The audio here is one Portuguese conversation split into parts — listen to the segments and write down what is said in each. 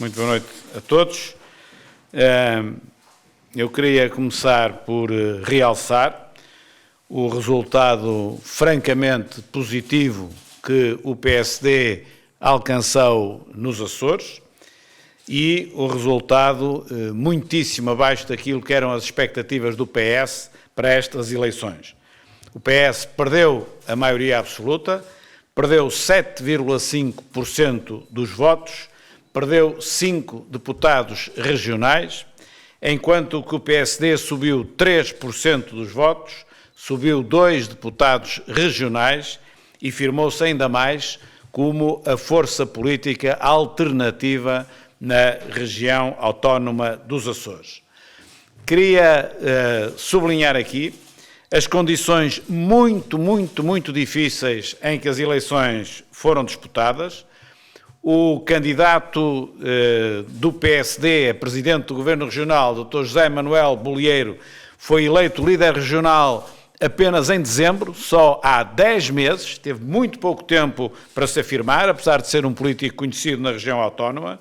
Muito boa noite a todos. Eu queria começar por realçar o resultado francamente positivo que o PSD alcançou nos Açores e o resultado muitíssimo abaixo daquilo que eram as expectativas do PS para estas eleições. O PS perdeu a maioria absoluta, perdeu 7,5% dos votos, perdeu 5 deputados regionais, enquanto que o PSD subiu 3% dos votos, subiu 2 deputados regionais e firmou-se ainda mais como a força política alternativa na região autónoma dos Açores. Queria sublinhar aqui as condições muito difíceis em que as eleições foram disputadas. O candidato do PSD a presidente do Governo Regional, Dr. José Manuel Bolieiro, foi eleito líder regional apenas em dezembro, só há 10 meses, teve muito pouco tempo para se afirmar, apesar de ser um político conhecido na região autónoma.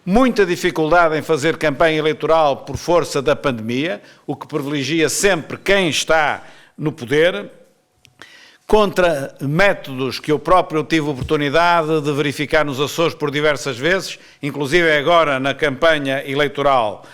Muita dificuldade em fazer campanha eleitoral por força da pandemia, o que privilegia sempre quem está no poder, contra métodos que eu próprio tive oportunidade de verificar nos Açores por diversas vezes, inclusive agora na campanha eleitoral,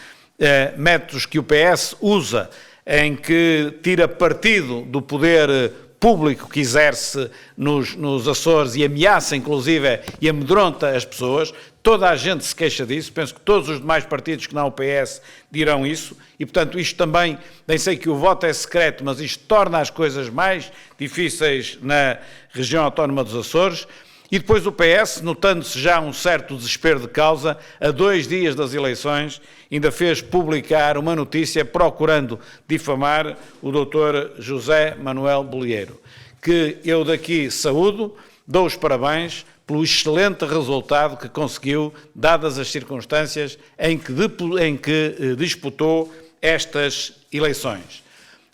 métodos que o PS usa, em que tira partido do poder público que exerce nos Açores e ameaça, inclusive, e amedronta as pessoas. Toda a gente se queixa disso, penso que todos os demais partidos que não o PS dirão isso, e portanto isto também, nem sei que o voto é secreto, mas isto torna as coisas mais difíceis na região autónoma dos Açores. E depois o PS, notando-se já um certo desespero de causa, a 2 dias das eleições, ainda fez publicar uma notícia procurando difamar o Dr. José Manuel Bolieiro, que eu daqui saúdo, dou os parabéns pelo excelente resultado que conseguiu, dadas as circunstâncias em que disputou estas eleições.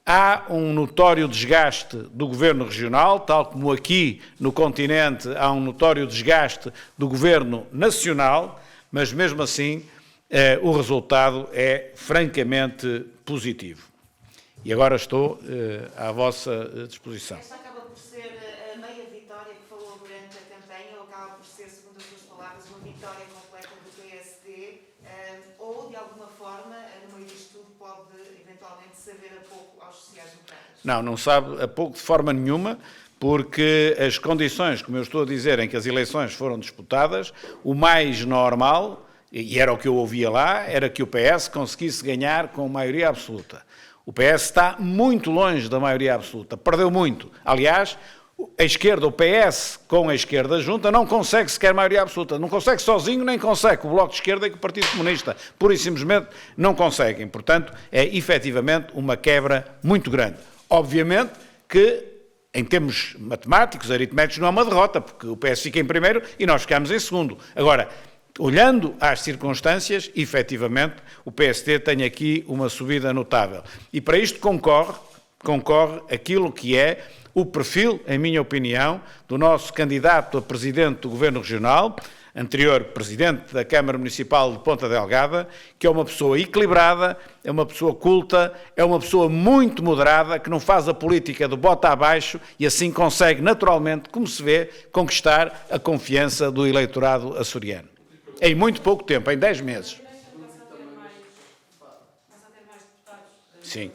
Há um notório desgaste do Governo Regional, tal como aqui no continente há um notório desgaste do Governo Nacional, mas mesmo assim o resultado é francamente positivo. E agora estou à vossa disposição. Esta acaba por ser a meia vitória que falou durante a campanha, ou acaba por ser, segundo as suas palavras, uma vitória completa do PSD, ou de alguma forma, no meio disto tudo, pode eventualmente saber a pouco aos sociais-democratas? Não sabe a pouco de forma nenhuma, porque as condições, como eu estou a dizer, em que as eleições foram disputadas, o mais normal, e era o que eu ouvia lá, era que o PS conseguisse ganhar com maioria absoluta. O PS está muito longe da maioria absoluta, perdeu muito. Aliás, a esquerda, o PS com a esquerda junta, não consegue sequer maioria absoluta. Não consegue sozinho, nem consegue o Bloco de Esquerda e o Partido Comunista. Pura e simplesmente não conseguem. Portanto, é efetivamente uma quebra muito grande. Obviamente que, em termos matemáticos, aritméticos, não é uma derrota, porque o PS fica em primeiro e nós ficamos em segundo. Agora, olhando às circunstâncias, efetivamente, o PSD tem aqui uma subida notável. E para isto concorre aquilo que é o perfil, em minha opinião, do nosso candidato a presidente do Governo Regional, anterior presidente da Câmara Municipal de Ponta Delgada, que é uma pessoa equilibrada, é uma pessoa culta, é uma pessoa muito moderada, que não faz a política do bota abaixo e assim consegue naturalmente, como se vê, conquistar a confiança do eleitorado açoriano. Em muito pouco tempo, em 10 meses. Sim.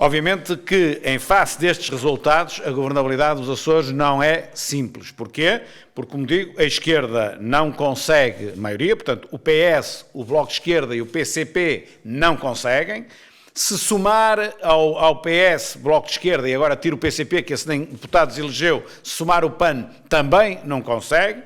Obviamente que, em face destes resultados, a governabilidade dos Açores não é simples. Porquê? Porque, como digo, a esquerda não consegue maioria, portanto, o PS, o Bloco de Esquerda e o PCP não conseguem. Se somar ao PS, Bloco de Esquerda, e agora tira o PCP, que esse nem deputados elegeu, se somar o PAN, também não consegue.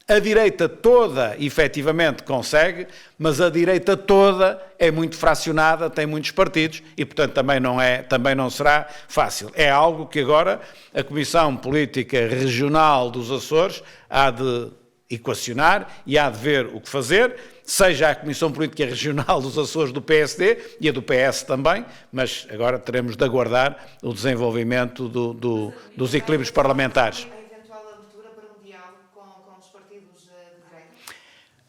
A direita toda, efetivamente, consegue, mas a direita toda é muito fracionada, tem muitos partidos e, portanto, também não será fácil. É algo que agora a Comissão Política Regional dos Açores há de equacionar e há de ver o que fazer, seja a Comissão Política Regional dos Açores do PSD e a do PS também, mas agora teremos de aguardar o desenvolvimento dos equilíbrios parlamentares. A eventual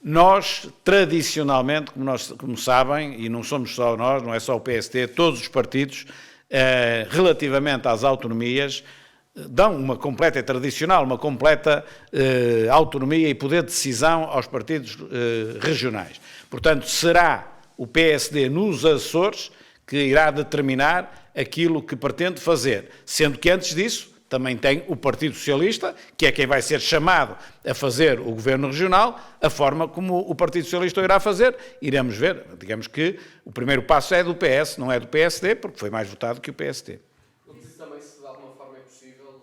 Nós, tradicionalmente, como sabem, e não somos só nós, não é só o PSD, todos os partidos, relativamente às autonomias, dão uma completa, é tradicional, uma completa autonomia e poder de decisão aos partidos regionais. Portanto, será o PSD nos Açores que irá determinar aquilo que pretende fazer, sendo que antes disso também tem o Partido Socialista, que é quem vai ser chamado a fazer o governo regional, a forma como o Partido Socialista o irá fazer, iremos ver. Digamos que o primeiro passo é do PS, não é do PSD, porque foi mais votado que o PSD. Eu disse também se de alguma forma é possível,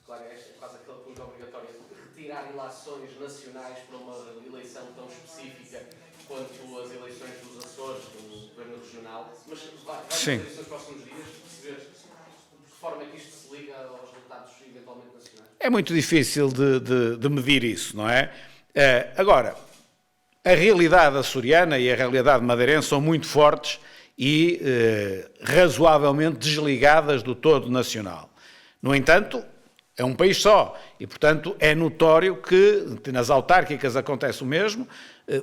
claro, é quase aquele ponto obrigatório, retirar ilações nacionais para uma eleição tão específica quanto as eleições dos Açores, do governo regional, mas vai Sim. nos próximos dias perceber de que forma é que isto se liga aos resultados eventualmente nacionais. É muito difícil de medir isso, não é? Agora, a realidade açoriana e a realidade madeirense são muito fortes e razoavelmente desligadas do todo nacional. No entanto, é um país só e, portanto, é notório que nas autárquicas acontece o mesmo,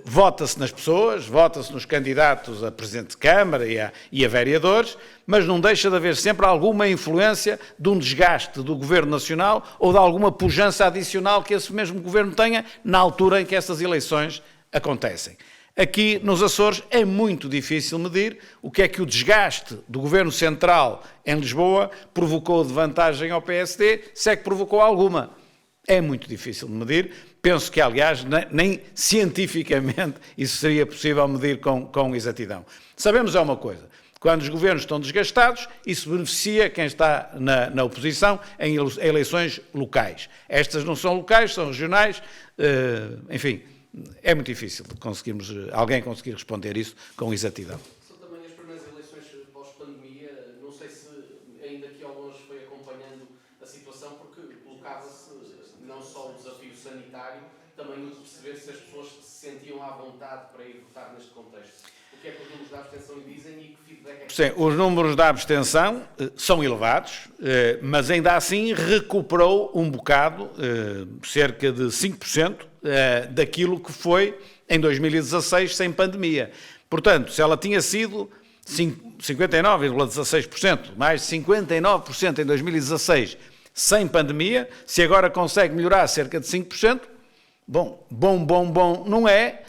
vota-se nas pessoas, vota-se nos candidatos a Presidente de Câmara e a vereadores, mas não deixa de haver sempre alguma influência de um desgaste do Governo Nacional ou de alguma pujança adicional que esse mesmo Governo tenha na altura em que essas eleições acontecem. Aqui nos Açores é muito difícil medir o que é que o desgaste do Governo Central em Lisboa provocou de vantagem ao PSD, se é que provocou alguma. É muito difícil de medir. Penso que, aliás, nem cientificamente isso seria possível medir com exatidão. Sabemos é uma coisa, quando os governos estão desgastados, isso beneficia quem está na oposição em eleições locais. Estas não são locais, são regionais, enfim, é muito difícil alguém conseguir responder isso com exatidão. São também as primeiras eleições pós-pandemia, não sei se ainda aqui ao longe foi acompanhando a situação, porque colocava-se não só o desafio sanitário, também o de perceber se as pessoas se sentiam à vontade para ir votar neste contexto. O que é que os números da abstenção dizem e que feedback é que... Sim, os números da abstenção são elevados, mas ainda assim recuperou um bocado, cerca de 5%, daquilo que foi em 2016 sem pandemia. Portanto, se ela tinha sido 59,16%, mais 59% em 2016 sem pandemia, se agora consegue melhorar cerca de 5%, bom não é,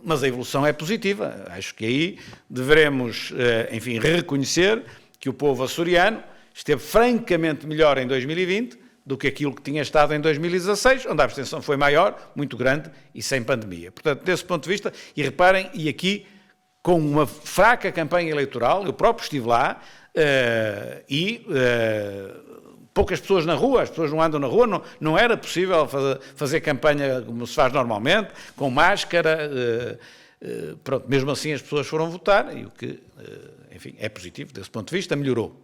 mas a evolução é positiva. Acho que aí devemos, enfim, reconhecer que o povo açoriano esteve francamente melhor em 2020 do que aquilo que tinha estado em 2016, onde a abstenção foi maior, muito grande e sem pandemia. Portanto, desse ponto de vista, e reparem, e aqui com uma fraca campanha eleitoral, eu próprio estive lá, poucas pessoas na rua, as pessoas não andam na rua, não era possível fazer campanha como se faz normalmente, com máscara, pronto, mesmo assim as pessoas foram votar, e o que, enfim, é positivo, desse ponto de vista, melhorou.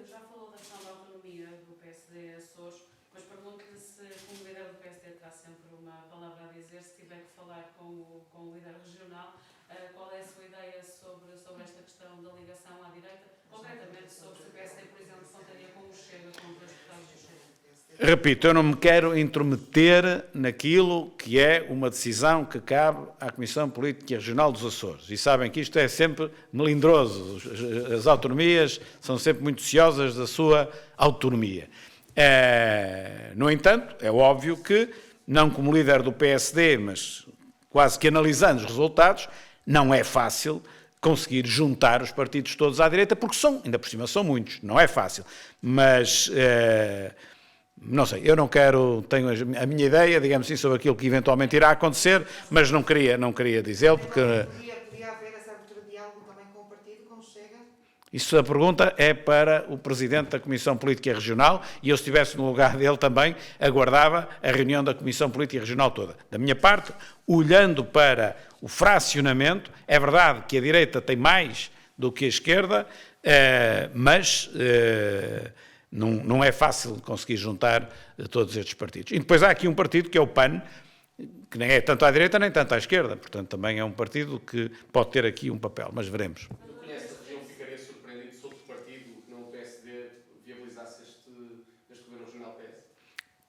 Já falou da questão da autonomia do PSD Açores, mas pergunto-lhe se, como líder do PSD, terá sempre uma palavra a dizer, se tiver que falar com o líder regional, qual é a sua ideia sobre esta questão da ligação à direita, concretamente sobre se o PSD, por exemplo, contaria com o Chega, com dois deputados do Chega. Repito, eu não me quero intrometer naquilo que é uma decisão que cabe à Comissão Política e Regional dos Açores. E sabem que isto é sempre melindroso. As autonomias são sempre muito ciosas da sua autonomia. No entanto, é óbvio que, não como líder do PSD, mas quase que analisando os resultados, não é fácil conseguir juntar os partidos todos à direita, porque ainda por cima são muitos, não é fácil. Mas... não sei, eu não quero, tenho a minha ideia, digamos assim, sobre aquilo que eventualmente irá acontecer, mas não queria dizê-lo, porque... Podia haver essa abertura de diálogo também com o partido, com o Chega? Isso, a pergunta é para o Presidente da Comissão Política Regional, e eu, se estivesse no lugar dele também, aguardava a reunião da Comissão Política Regional toda. Da minha parte, olhando para o fracionamento, é verdade que a direita tem mais do que a esquerda, mas... Não é fácil conseguir juntar todos estes partidos. E depois há aqui um partido que é o PAN, que nem é tanto à direita nem tanto à esquerda, portanto também é um partido que pode ter aqui um papel, mas veremos. Conhece a região, ficaria surpreendido se outro partido, que não o PSD, viabilizasse este governo regional PS?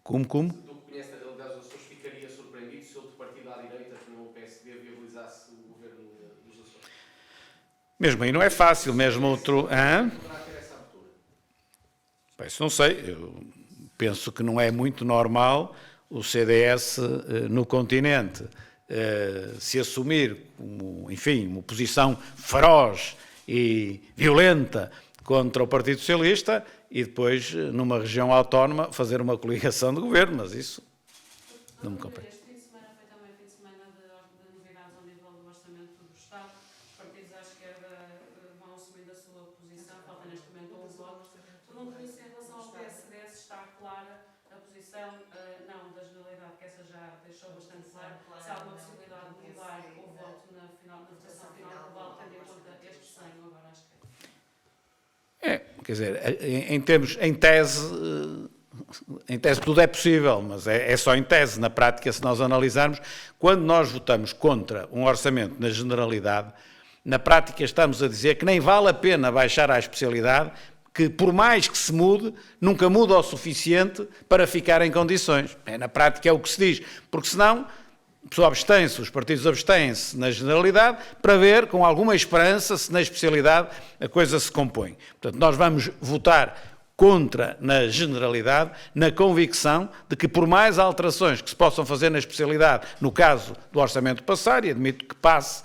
Como? Do que conhece a realidade dos Açores, ficaria surpreendido se outro partido à direita, que não o PSD, Mesmo aí não é fácil, mesmo outro... Hã? Poderá ter essa abertura? Bem, isso não sei, eu penso que não é muito normal o CDS no continente se assumir como, enfim, uma posição feroz e violenta contra o Partido Socialista e depois, numa região autónoma, fazer uma coligação de governo, mas isso não me compete. Este fim de semana foi também fim de semana de novidades ao nível do orçamento do Estado. Os partidos à esquerda vão assumindo a sua posição, falta neste momento um voto. Pergunto-lhe se em relação ao PSD se está clara a posição, não da Generalidade, que essa já deixou bastante claro, se há alguma possibilidade de mudar o voto na votação final global, tendo em conta este desenho agora à esquerda. Quer dizer, em tese tudo é possível, mas é só em tese. Na prática, se nós analisarmos, quando nós votamos contra um orçamento na Generalidade, na prática estamos a dizer que nem vale a pena baixar à especialidade, que por mais que se mude, nunca muda o suficiente para ficar em condições. Na prática é o que se diz, porque senão a pessoa abstém-se, os partidos abstêm-se na Generalidade para ver com alguma esperança se na especialidade a coisa se compõe. Portanto, nós vamos votar contra na Generalidade, na convicção de que por mais alterações que se possam fazer na especialidade, no caso do orçamento passar, e admito que passe,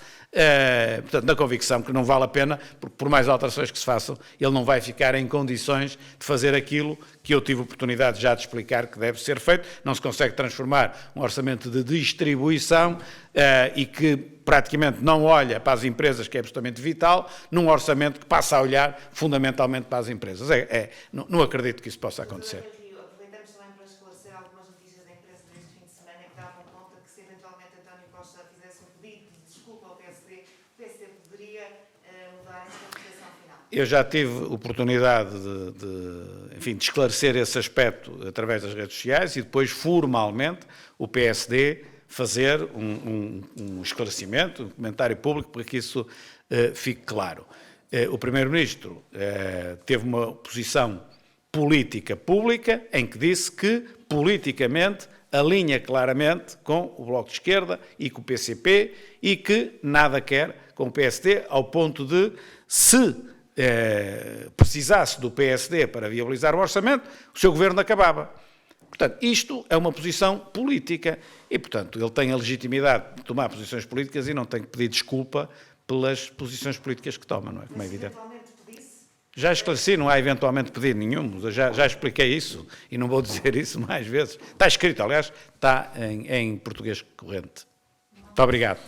portanto, na convicção que não vale a pena, porque por mais alterações que se façam, ele não vai ficar em condições de fazer aquilo que eu tive oportunidade já de explicar que deve ser feito. Não se consegue transformar um orçamento de distribuição e que praticamente não olha para as empresas, que é absolutamente vital, num orçamento que passa a olhar fundamentalmente para as empresas. Não acredito que isso possa acontecer. Aproveitamos também para esclarecer algumas notícias da imprensa deste fim de semana que davam conta que se eventualmente António Costa fizesse um pedido de desculpa ao PSD, o PSD poderia mudar esta votação final. Eu já tive oportunidade enfim, de esclarecer esse aspecto através das redes sociais e depois, formalmente, o PSD fazer um esclarecimento, um comentário público, para que isso fique claro. O Primeiro-Ministro teve uma posição política pública em que disse que, politicamente, alinha claramente com o Bloco de Esquerda e com o PCP e que nada quer com o PSD, ao ponto de, se precisasse do PSD para viabilizar o orçamento, o seu governo acabava. Portanto, isto é uma posição política e, portanto, ele tem a legitimidade de tomar posições políticas e não tem que pedir desculpa pelas posições políticas que toma, não é? Como é evidente. Já esclareci, não há eventualmente pedido nenhum, já expliquei isso e não vou dizer isso mais vezes. Está escrito, aliás, está em português corrente. Muito obrigado.